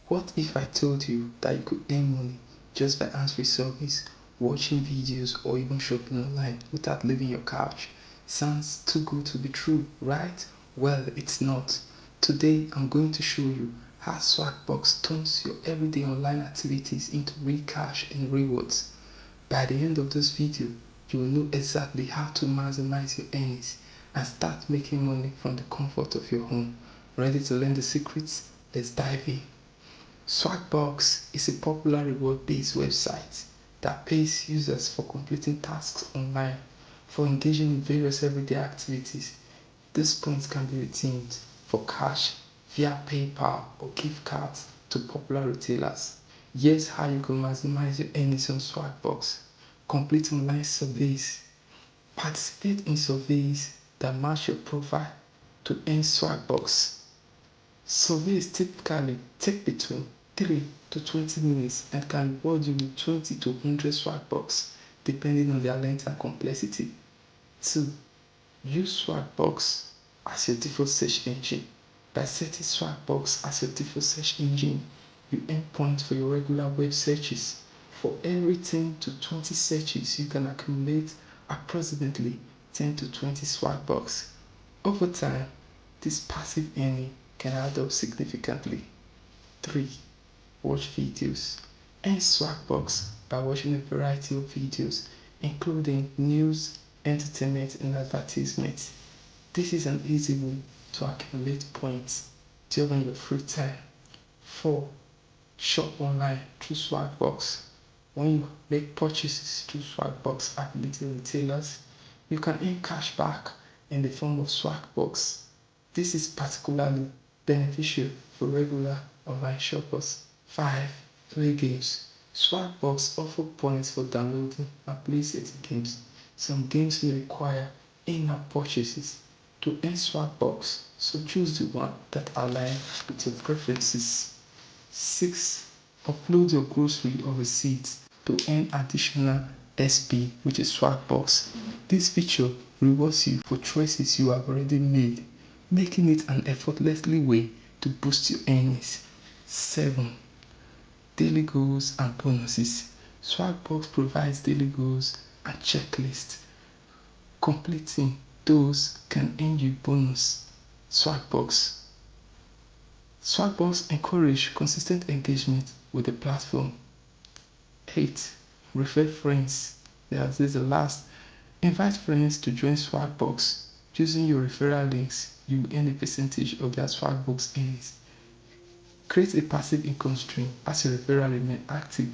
What if I told you that you could earn money just by answering surveys, watching videos, or even shopping online without leaving your couch? Sounds too good to be true, right? Well, it's not. Today, I'm going to show you how Swagbucks turns your everyday online activities into real cash and rewards. By the end of this video, you will know exactly how to maximize your earnings and start making money from the comfort of your home. Ready to learn the secrets? Let's dive in. Swagbucks is a popular reward-based website that pays users for completing tasks online, for engaging in various everyday activities. These points can be redeemed for cash via PayPal or gift cards to popular retailers. Here's how you can maximize your earnings on Swagbucks. Complete online surveys. Participate in surveys that match your profile to earn Swagbucks. Surveys typically take between 3 to 20 minutes and can reward you with 20 to 100 Swagbucks depending on their length and complexity. 2. Use Swagbucks as your default search engine. By setting Swagbucks as your default search engine, you earn points for your regular web searches. For every 10 to 20 searches, you can accumulate approximately 10 to 20 Swagbucks. Over time, this passive earning can add up significantly. 3. Watch videos. Earn Swagbucks by watching a variety of videos, including news, entertainment, and advertisements. This is an easy way to accumulate points during your free time. 4. Shop online through Swagbucks. When you make purchases through Swagbucks at little retailers, you can earn cash back in the form of Swagbucks. This is particularly beneficial for regular online shoppers. 5. Play games. Swagbucks offer points for downloading and playing certain games. Some games may require in-app purchases to earn Swagbucks, so choose the one that aligns with your preferences. 6. Upload your grocery or receipts to earn additional SP, which is Swagbucks. This feature rewards you for choices you have already made, making it an effortlessly way to boost your earnings. 7. Daily goals and bonuses. Swagbucks provides daily goals and checklists. Completing those can earn you bonus Swagbucks. Swagbucks encourage consistent engagement with the platform. 8. Refer friends. This is the last. Invite friends to join Swagbucks. Using your referral links, you earn a percentage of their Swagbucks earnings. Create a passive income stream as your referral remains active